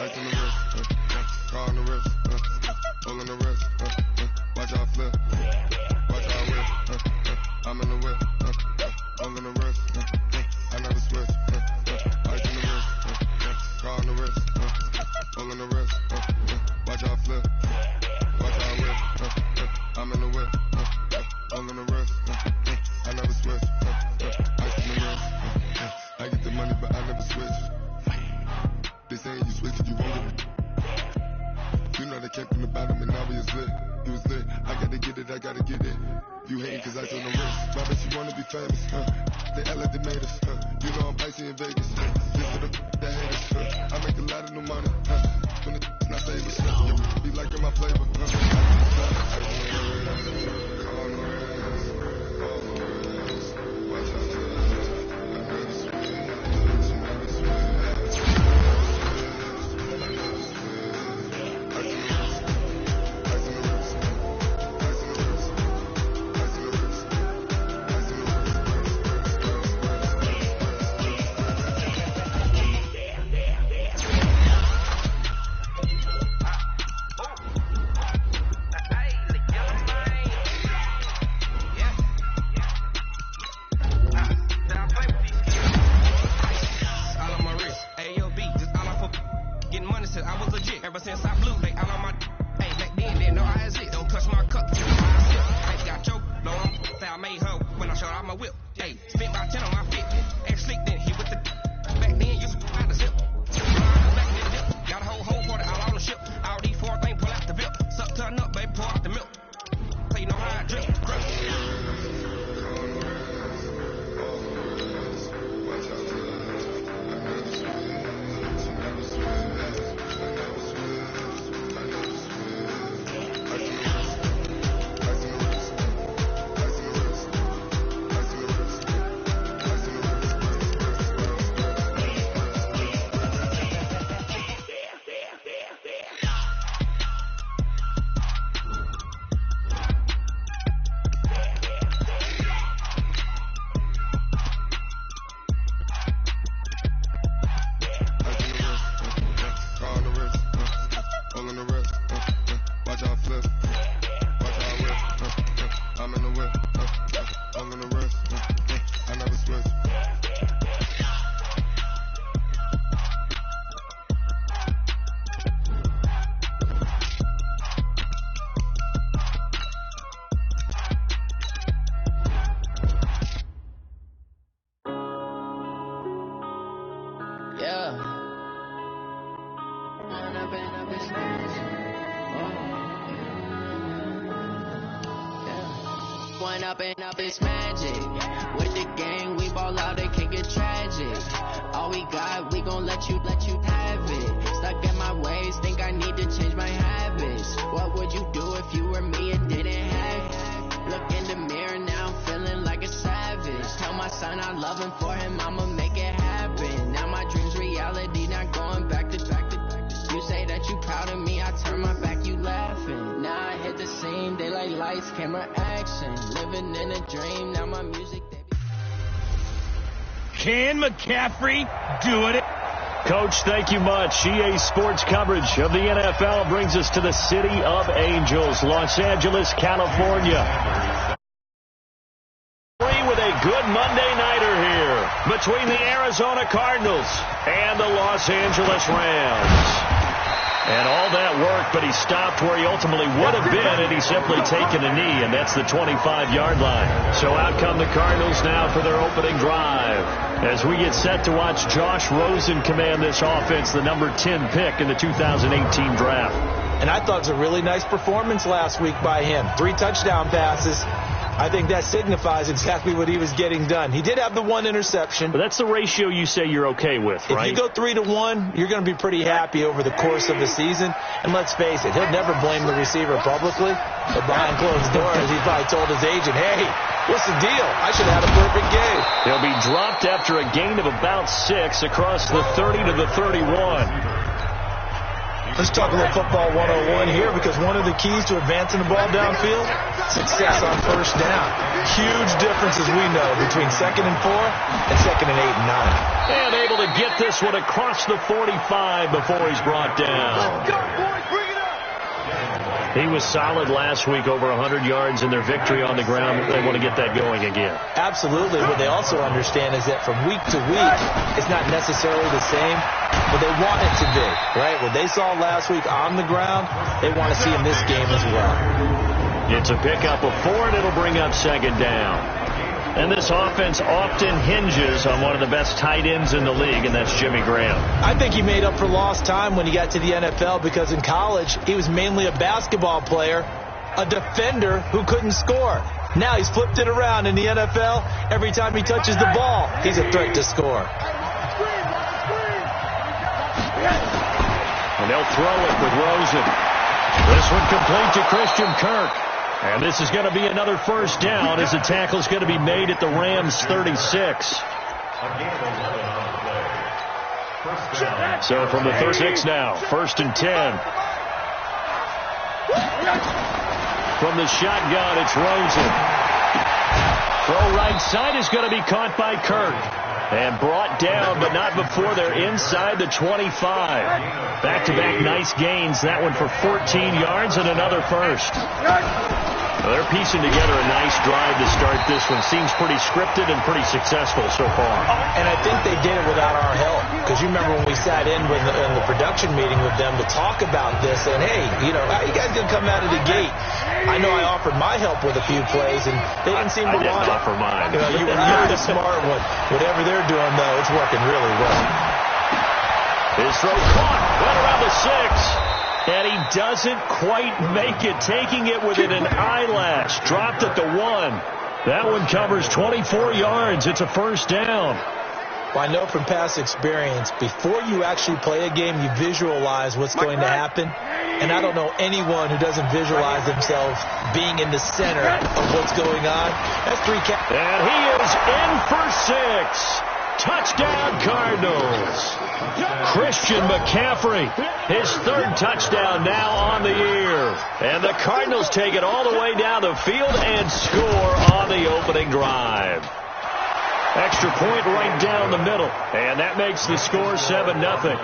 Ice in the wrist, car on the wrist, hole in the wrist, watch how I flip, watch how I whip, I'm in the whip, hole in the wrist, I never switch, ice in the wrist, car on the wrist, hole in the wrist, watch how I flip, watch how I whip, I'm in the whip, hole in the wrist, I never switch, ice in the wrist, I get the money but I never switch. They saying you switch it, you won't get it. You know they came from the bottom and now we is lit. You was lit, I gotta get it, I gotta get it. You hating cause I told them wrist. My bitch, you wanna be famous, They act like they made us, You know I'm icy in Vegas, This for the that hate us, I make a lot of new money, When it's not famous, Be like in my flavor, Up and up, it's magic. With the gang, we ball out, it can get tragic. All we got, we gon' let you have it. Stuck in my ways, think I need to change my habits. What would you do if you were me and didn't have it? Look in the mirror, now I'm feeling like a savage. Tell my son I love him, for him I'ma make it happen. Now my dream's reality, not going back to. You say that you proud of me, I turn my back, you laughing. Now I hit the scene, they like lights, camera, action. Living in a dream, now my music, they be... Can McCaffrey do it? Coach, thank you much. EA Sports coverage of the NFL brings us to the City of Angels, Los Angeles, California. With a good Monday nighter here between the Arizona Cardinals and the Los Angeles Rams. And all that work, but he stopped where he ultimately would have been had he simply taken a knee, and that's the 25-yard line. So out come the Cardinals now for their opening drive as we get set to watch Josh Rosen command this offense, the number 10 pick in the 2018 draft. And I thought it was a really nice performance last week by him. 3 touchdown passes. I think that signifies exactly what he was getting done. He did have the 1 interception. But that's the ratio you say you're okay with, right? If you go 3-1, you're going to be pretty happy over the course of the season. And let's face it, he'll never blame the receiver publicly. But behind closed doors, he probably told his agent, hey, what's the deal? I should have had a perfect game. He'll be dropped after a gain of about 6 across the 30 to the 31. Let's talk a little football 101 here, because one of the keys to advancing the ball downfield, success on first down. Huge differences, we know, between 2nd and 4 and 2nd and 8 and 9. And able to get this one across the 45 before he's brought down. Let's go, boys. Bring it up. He was solid last week, over 100 yards in their victory on the ground. They want to get that going again. Absolutely. What they also understand is that from week to week, it's not necessarily the same, but they want it to be, right? What they saw last week on the ground, they want to see in this game as well. It's a pickup of 4, and it'll bring up 2nd down. And this offense often hinges on one of the best tight ends in the league, and that's Jimmy Graham. I think he made up for lost time when he got to the NFL, because in college, he was mainly a basketball player, a defender who couldn't score. Now he's flipped it around in the NFL. Every time he touches the ball, he's a threat to score. And they'll throw it with Rosen. This one complete to Christian Kirk. And this is going to be another first down, as the tackle's going to be made at the Rams 36. So from the 36 now, 1st and 10. From the shotgun, it's Rosen. Throw right side is going to be caught by Kirk. And brought down, but not before they're inside the 25. Back-to-back nice gains. That one for 14 yards and another first. Well, they're piecing together a nice drive to start this one. Seems pretty scripted and pretty successful so far. And I think they did it without our help. Because you remember when we sat in the production meeting with them to talk about this, and hey, you know, how you guys going to come out of the gate? I know I offered my help with a few plays, and they didn't seem to want it. I didn't offer mine. You know, you're the smart one. Whatever they're doing, though, it's working really well. His throw caught, right around the 6. And he doesn't quite make it, taking it within an eyelash. Dropped at the 1. That one covers 24 yards. It's a first down. Well, I know from past experience, before you actually play a game, you visualize what's going to happen. And I don't know anyone who doesn't visualize themselves being in the center of what's going on. That's 3 catches. And he is in for 6. Touchdown, Cardinals. Christian McCaffrey, his 3rd touchdown now on the year. And the Cardinals take it all the way down the field and score on the opening drive. Extra point right down the middle. And that makes the score 7-0.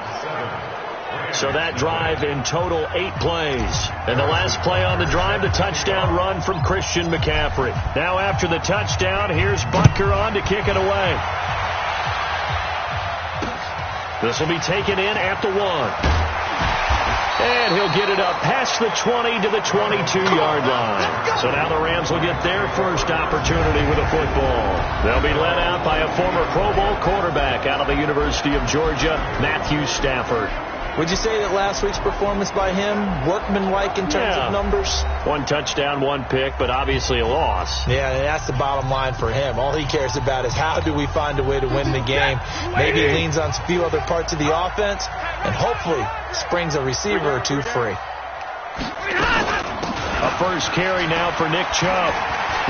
So that drive in total 8 plays. And the last play on the drive, the touchdown run from Christian McCaffrey. Now after the touchdown, here's Butker on to kick it away. This will be taken in at the 1. And he'll get it up past the 20 to the 22-yard line. So now the Rams will get their first opportunity with a football. They'll be led out by a former Pro Bowl quarterback out of the University of Georgia, Matthew Stafford. Would you say that last week's performance by him, workmanlike in terms of numbers? 1 touchdown, 1 pick, but obviously a loss. Yeah, and that's the bottom line for him. All he cares about is how do we find a way to win the game. Maybe he leans on a few other parts of the offense, and hopefully springs a receiver or 2 free. A first carry now for Nick Chubb.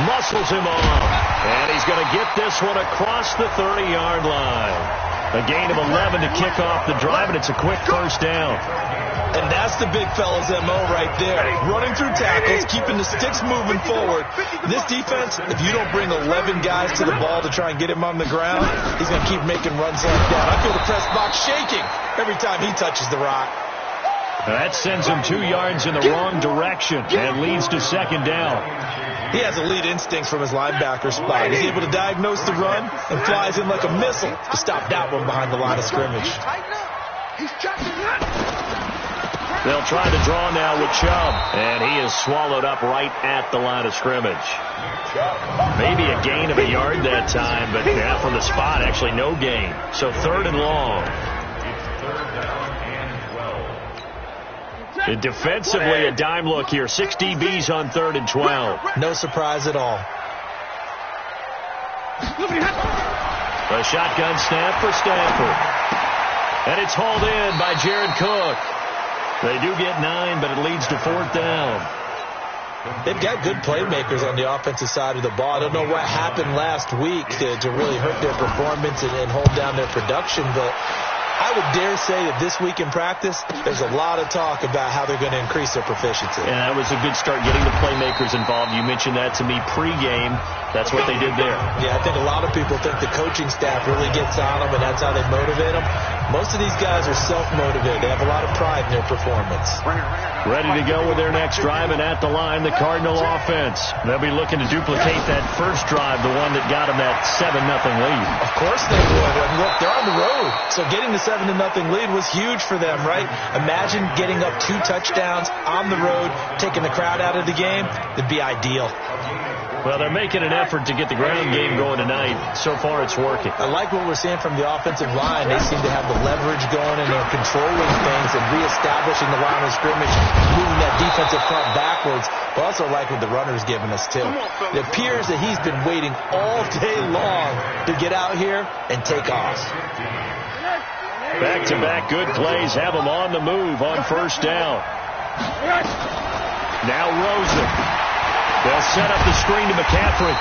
Muscles him off. And he's going to get this one across the 30-yard line. A gain of 11 to kick off the drive, and it's a quick first down. And that's the big fella's M.O. right there. Running through tackles, keeping the sticks moving forward. This defense, if you don't bring 11 guys to the ball to try and get him on the ground, he's going to keep making runs like that. I feel the press box shaking every time he touches the rock. That sends him 2 yards in the wrong direction and leads to second down. He has elite instincts from his linebacker spot. He's able to diagnose the run and flies in like a missile to stop that one behind the line of scrimmage. They'll try to draw now with Chubb, and he is swallowed up right at the line of scrimmage. Maybe a gain of a yard that time, but yeah, from the spot, actually no gain. So 3rd and long. And defensively, a dime look here. 6 DBs on 3rd and 12. No surprise at all. A shotgun snap for Stanford. And it's hauled in by Jared Cook. They do get 9, but it leads to 4th down. They've got good playmakers on the offensive side of the ball. I don't know what happened last week to really hurt their performance and hold down their production, but I would dare say that this week in practice, there's a lot of talk about how they're going to increase their proficiency. And that was a good start, getting the playmakers involved. You mentioned that to me pregame. That's what they did there. Yeah, I think a lot of people think the coaching staff really gets on them, and that's how they motivate them. Most of these guys are self-motivated. They have a lot of pride in their performance. Ready to go with their next drive, and at the line, the Cardinal offense. They'll be looking to duplicate that first drive, the one that got them that 7-0 lead. Of course they would. And look, they're on the road, so getting the 7-0 lead was huge for them, right? Imagine getting up 2 touchdowns on the road, taking the crowd out of the game. It'd be ideal. Well, they're making an effort to get the ground game going tonight. So far, it's working. I like what we're seeing from the offensive line. They seem to have the leverage going, and they're controlling things and reestablishing the line of scrimmage, moving that defensive front backwards. I also like what the runner's giving us, too. It appears that he's been waiting all day long to get out here and take off. Back-to-back good plays have them on the move on first down. Now Rosen. They'll set up the screen to McCaffrey.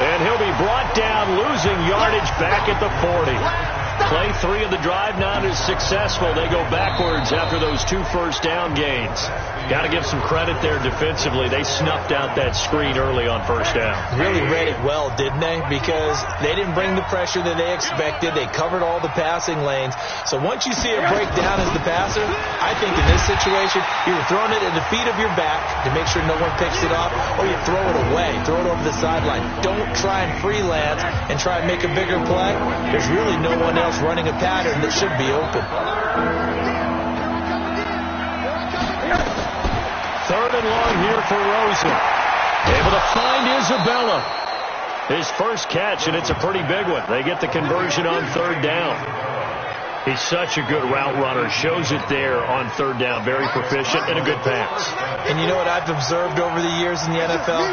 And he'll be brought down, losing yardage back at the 40. Play 3 of the drive not as successful. They go backwards after those 2 first down gains. Got to give some credit there defensively. They snuffed out that screen early on first down. Really read it well, didn't they? Because they didn't bring the pressure that they expected. They covered all the passing lanes. So once you see it break down as the passer, I think in this situation, you're throwing it at the feet of your back to make sure no one picks it off, or you throw it away, throw it over the sideline. Don't try and freelance and try and make a bigger play. There's really no one else running a pattern that should be open. 3rd and long here for Rosen. Able to find Isabella. His first catch, and it's a pretty big one. They get the conversion on 3rd down. He's such a good route runner. Shows it there on 3rd down. Very proficient and a good pass. And you know what I've observed over the years in the NFL?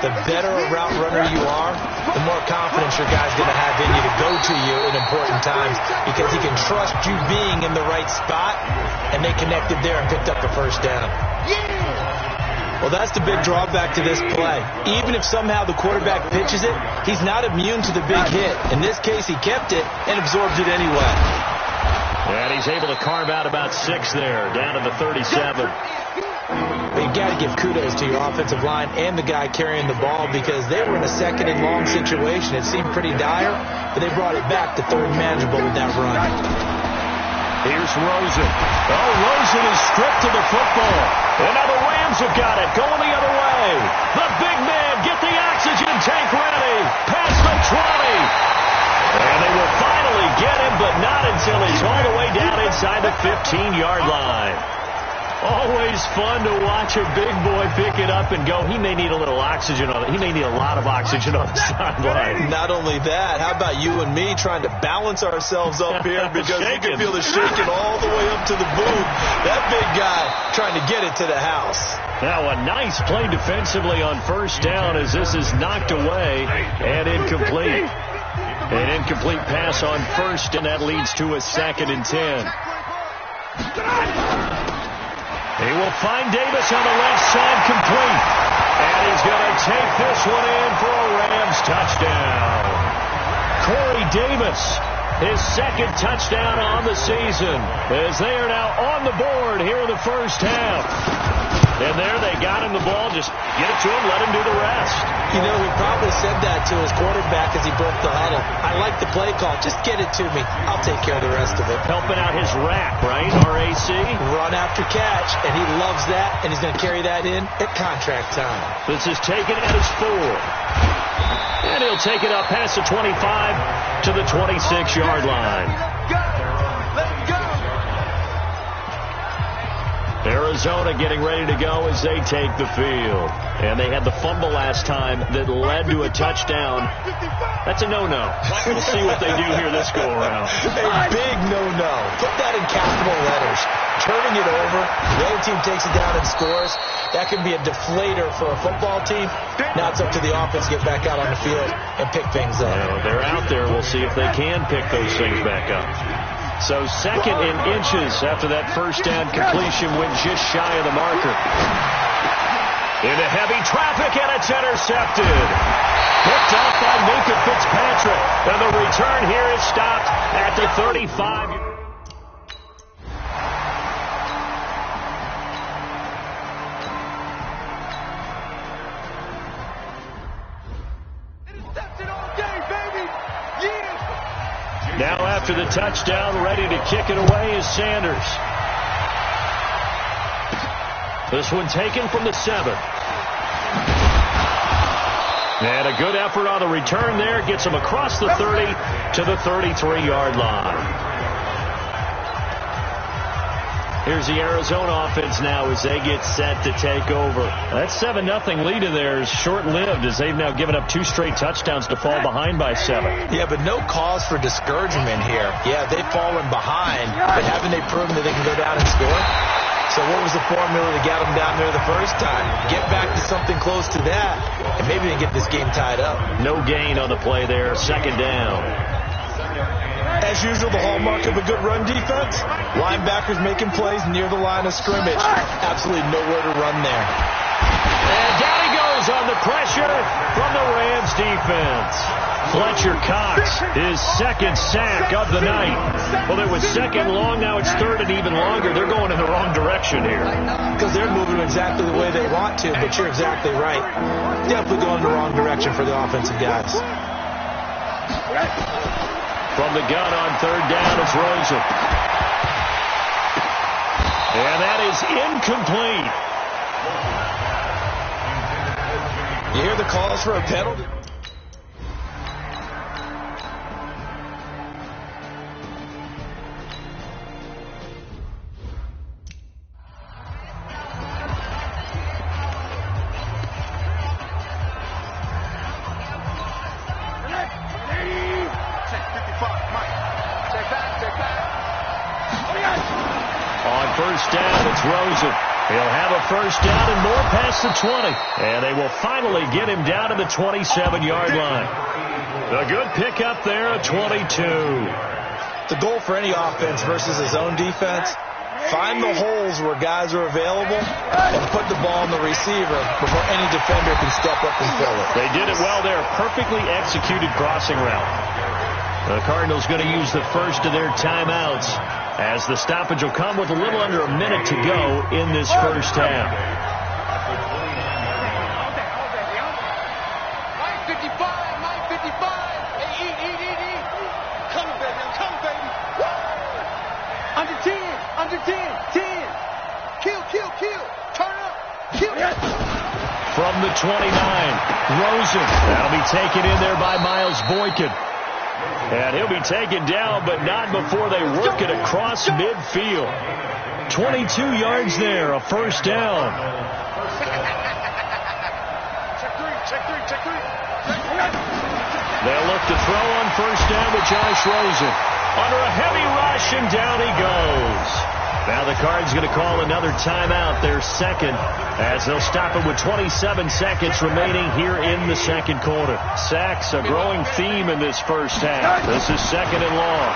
The better a route runner you are, the more confidence your guy's going to have in you to go to you in important times, because he can trust you being in the right spot, and they connected there and picked up the first down. Well, that's the big drawback to this play. Even if somehow the quarterback pitches it, he's not immune to the big hit. In this case, he kept it and absorbed it anyway. And he's able to carve out about 6 there, down to the 37. But you got to give kudos to your offensive line and the guy carrying the ball, because they were in a 2nd and long situation. It seemed pretty dire, but they brought it back to 3rd and manageable with that run. Here's Rosen. Oh, Rosen is stripped to the football. And now the Rams have got it, going the other way. The big man, get the oxygen tank ready. Past the 20. And they will finally get him, but not until he's all the way down inside the 15-yard line. Always fun to watch a big boy pick it up and go. He may need a little oxygen on it. He may need a lot of oxygen on the sideline. Not only that, how about you and me trying to balance ourselves up here, because you can feel the shaking all the way up to the boom. That big guy trying to get it to the house. Now a nice play defensively on first down as this is knocked away and incomplete. An incomplete pass on first, and that leads to a 2nd and 10. He will find Davis on the left side, complete. And he's going to take this one in for a Rams touchdown. Corey Davis, his 2nd touchdown on the season, as they are now on the board here in the first half. And there they got him the ball. Just get it to him, let him do the rest. You know, he probably said that to his quarterback as he broke the huddle. I like the play call. Just get it to me. I'll take care of the rest of it. Helping out his rack, right? RAC. Run after catch, and he loves that, and he's going to carry that in at contract time. This is taken at his 4. And he'll take it up past the 25 to the 26-yard line. Arizona getting ready to go as they take the field. And they had the fumble last time that led to a touchdown. That's a no-no. We'll see what they do here this go-around. A big no-no. Put that in capital letters. Turning it over, the other team takes it down and scores. That can be a deflator for a football team. Now it's up to the offense to get back out on the field and pick things up. Well, they're out there. We'll see if they can pick those things back up. So 2nd in inches after that first down completion, went just shy of the marker. Into heavy traffic, and it's intercepted. Picked up by Minka Fitzpatrick. And the return here is stopped at the 35. Intercepted all day, baby. Yeah. Now after the touchdown, ready to kick it away is Sanders. This one taken from the 7. And a good effort on the return there. Gets him across the 30 to the 33-yard line. Here's the Arizona offense now as they get set to take over. That 7-0 lead of theirs short-lived as they've now given up 2 straight touchdowns to fall behind by 7. Yeah, but no cause for discouragement here. Yeah, they've fallen behind, but haven't they proven that they can go down and score? So what was the formula to get them down there the first time? Get back to something close to that, and maybe they get this game tied up. No gain on the play there, 2nd down. As usual, the hallmark of a good run defense, linebackers making plays near the line of scrimmage. Absolutely nowhere to run there. And down he goes on the pressure from the Rams defense. Fletcher Cox, his 2nd sack of the night. Well, it was 2nd long, now it's 3rd and even longer. They're going in the wrong direction here. Because they're moving exactly the way they want to, but you're exactly right. Definitely going in the wrong direction for the offensive guys. From the gun on 3rd down, it's Rosen. And that is incomplete. You hear the calls for a penalty? Rosen. He'll have a 1st down and more past the 20. And they will finally get him down to the 27-yard line. A good pickup there at 22. The goal for any offense versus his own defense, find the holes where guys are available and put the ball in the receiver before any defender can step up and fill it. They did it well there. Perfectly executed crossing route. The Cardinals going to use the first of their timeouts, as the stoppage will come with a little under a minute to go in this first half. Mike 55, Mike 55. Hey, eat. Come, baby. Woo! Under 10, 10. Kill. Turn up, kill. From the 29, Rosen. That'll be taken in there by Miles Boykin. And he'll be taken down, but not before they work it across midfield. 22 yards there, a 1st down. Check three. They'll look to throw on 1st down with Josh Rosen. Under a heavy rush, and down he goes. Now the Cards going to call another timeout, their 2nd, as they'll stop it with 27 seconds remaining here in the 2nd quarter. Sacks, a growing theme in this first half. This is 2nd and long.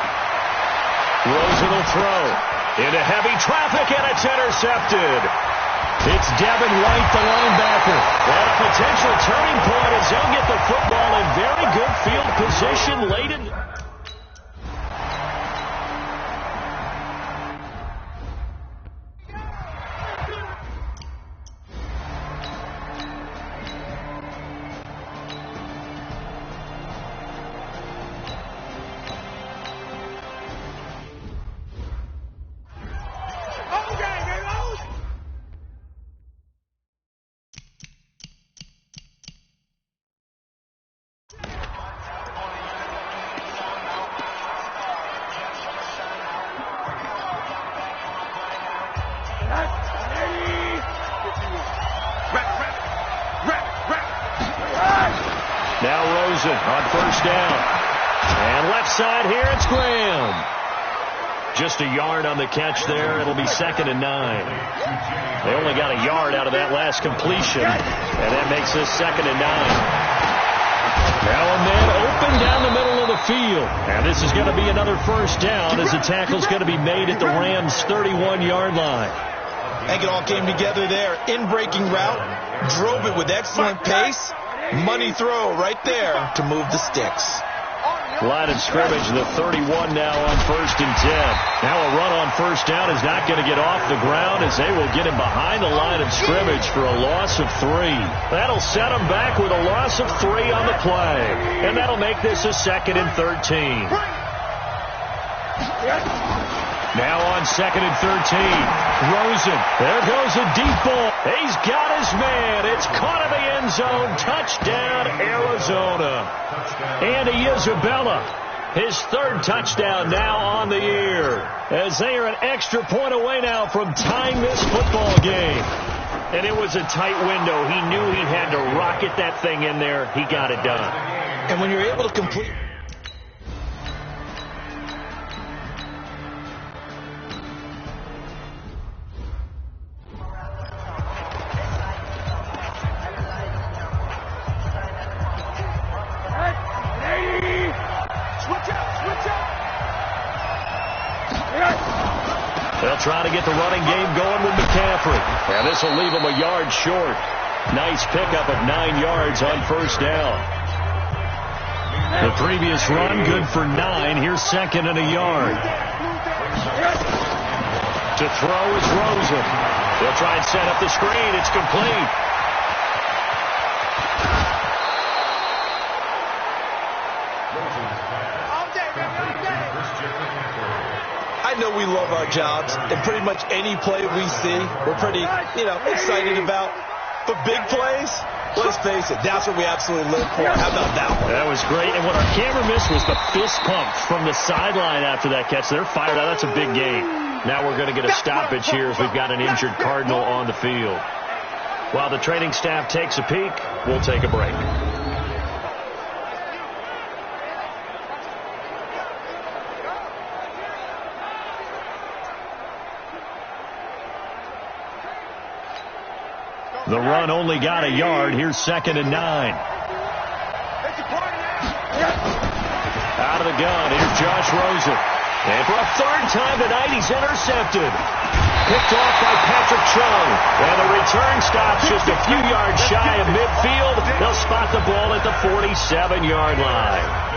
Rosen will throw into heavy traffic, and it's intercepted. It's Devin White, the linebacker. And a potential turning point as they'll get the football in very good field position late in. Now Rosen on 1st down. And left side here, it's Graham. Just a yard on the catch there. It'll be 2nd and 9. They only got a yard out of that last completion. And that makes this 2nd and 9. Now a man open down the middle of the field. And this is going to be another 1st down as the tackle's going to be made at the Rams' 31-yard line. I think it all came together there. In-breaking route, drove it with excellent pace. Money throw right there to move the sticks. Line of scrimmage, the 31 now on 1st and 10. Now a run on 1st down is not going to get off the ground as they will get him behind the line of scrimmage for a loss of 3. That'll set him back with a loss of 3 on the play. And that'll make this a 2nd and 13. Now on 2nd and 13. Rosen. There goes a deep ball. He's got his man. It's caught in the end zone. Touchdown, Arizona. Andy Isabella, his 3rd touchdown now on the year, as they are an extra point away now from tying this football game. And it was a tight window. He knew he had to rocket that thing in there. He got it done. And when you're able to complete... They'll try to get the running game going with McCaffrey. And this will leave him a yard short. Nice pickup of 9 yards on 1st down. The previous run, good for 9. Here's 2nd and a yard. To throw is Rosen. They'll try and set up the screen. It's complete. I know we love our jobs, and pretty much any play we see, we're pretty, excited about. But big plays, let's face it, that's what we absolutely live for. How about that one? That was great. And what our camera missed was the fist pump from the sideline after that catch. They're fired out. That's a big game. Now we're going to get a stoppage here as we've got an injured Cardinal on the field. While the training staff takes a peek, we'll take a break. The run only got a yard. Here's 2nd and 9. Out of the gun. Here's Josh Rosen. And for a 3rd time tonight, he's intercepted. Picked off by Patrick Chung. And the return stops just a few yards shy of midfield. They'll spot the ball at the 47-yard line.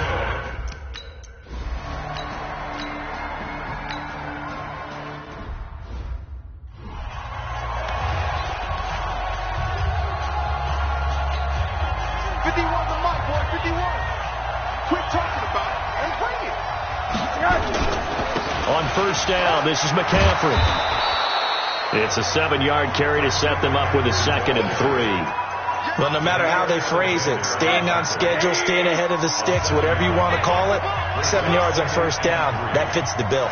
On 1st down, this is McCaffrey. It's a 7-yard carry to set them up with a 2nd and 3. Well, no matter how they phrase it, staying on schedule, staying ahead of the sticks, whatever you want to call it, 7 yards on 1st down, that fits the bill.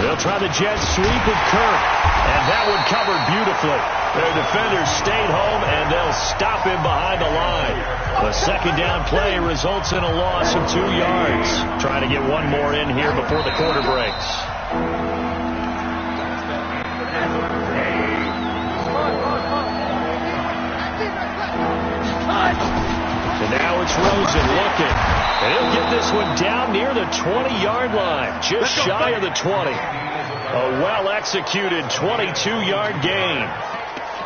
They'll try the jet sweep with Kirk, and that one covered beautifully. Their defenders stayed home, and they'll stop him behind the line. The 2nd down play results in a loss of 2 yards. Trying to get one more in here before the quarter breaks. And now it's Rosen looking. And he'll get this one down near the 20-yard line, just shy of the 20. A well-executed 22-yard gain.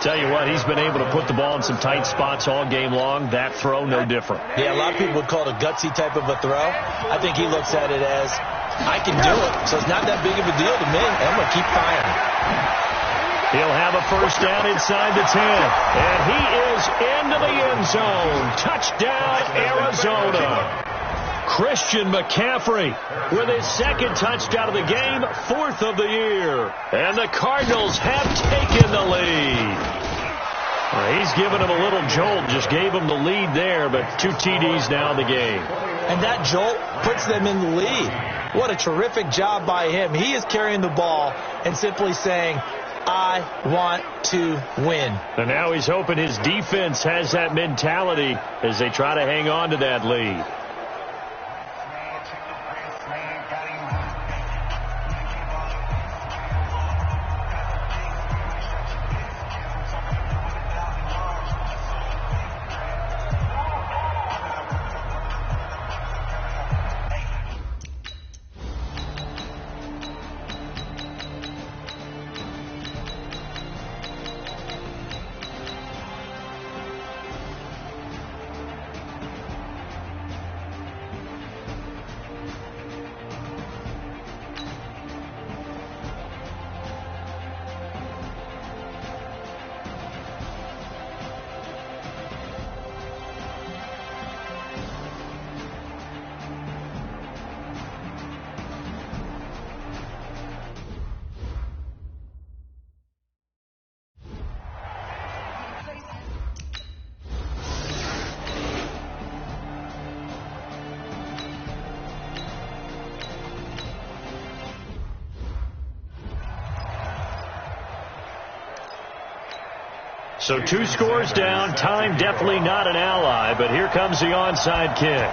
Tell you what, he's been able to put the ball in some tight spots all game long. That throw, no different. Yeah, a lot of people would call it a gutsy type of a throw. I think he looks at it as, I can do it, so it's not that big of a deal to me. I'm going to keep firing. He'll have a 1st down inside the 10. And he is into the end zone. Touchdown, Arizona. Christian McCaffrey with his 2nd touchdown of the game, 4th of the year. And the Cardinals have taken the lead. He's given him a little jolt, just gave him the lead there, but 2 TDs now in the game. And that jolt puts them in the lead. What a terrific job by him. He is carrying the ball and simply saying, I want to win. And now he's hoping his defense has that mentality as they try to hang on to that lead. So 2 scores down. Time definitely not an ally, but here comes the onside kick.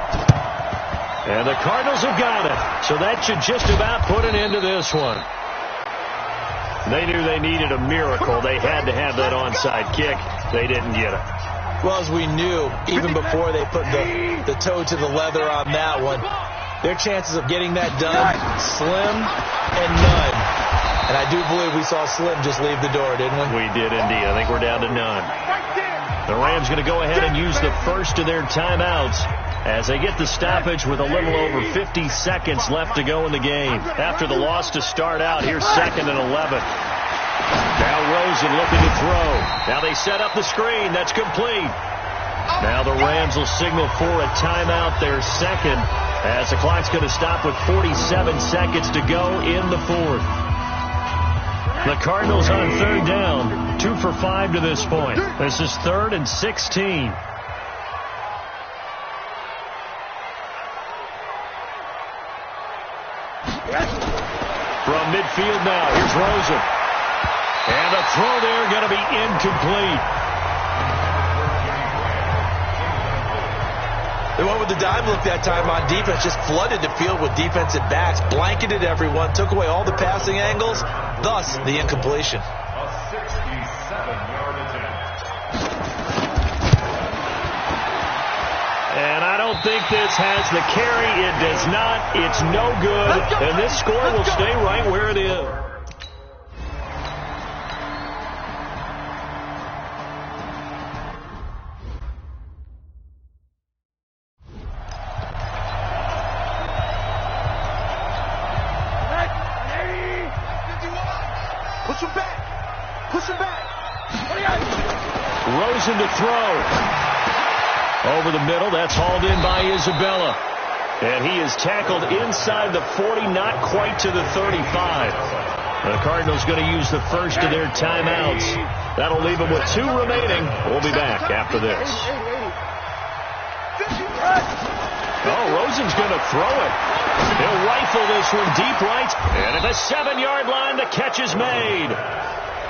And the Cardinals have got it. So that should just about put an end to this one. They knew they needed a miracle. They had to have that onside kick. They didn't get it. Well, as we knew, even before they put the toe to the leather on that one, their chances of getting that done, slim and none. And I do believe we saw Slim just leave the door, didn't we? We did indeed. I think we're down to none. The Rams going to go ahead and use the first of their timeouts as they get the stoppage with a little over 50 seconds left to go in the game. After the loss to start out, here's 2nd and 11. Now Rosen looking to throw. Now they set up the screen. That's complete. Now the Rams will signal for a timeout, their second, as the clock's going to stop with 47 seconds to go in the 4th. The Cardinals on 3rd down, 2 for 5 to this point. This is 3rd and 16. From midfield now, here's Rosen. And a throw there going to be incomplete. They went with the dive look that time on defense, just flooded the field with defensive backs, blanketed everyone, took away all the passing angles, thus the incompletion. A 67-yard attempt. And I don't think this has the carry. It does not. It's no good. And this score will stay right where it is. Rosen to throw. Over the middle, that's hauled in by Isabella. And he is tackled inside the 40, not quite to the 35. The Cardinals going to use the first of their timeouts. That'll leave them with 2 remaining. We'll be back after this. Oh, Rosen's going to throw it. He'll rifle this one deep right. And at the 7-yard line, the catch is made.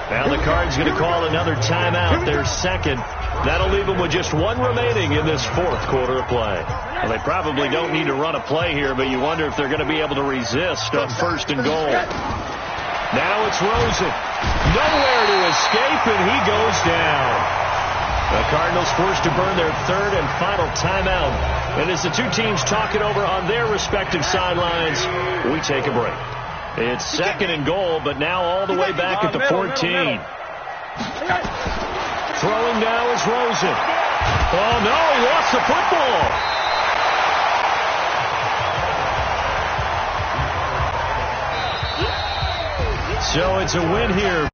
Now the Cards going to call another timeout, their second. That'll leave them with just 1 remaining in this 4th quarter of play. Well, they probably don't need to run a play here, but you wonder if they're going to be able to resist on 1st and goal. Now it's Rosen. Nowhere to escape, and he goes down. The Cardinals forced to burn their 3rd and final timeout. And as the 2 teams talk it over on their respective sidelines, we take a break. It's 2nd and goal, but now all the way back at the 14. Throwing now is Rosen. Oh, no, he lost the football. So it's a win here.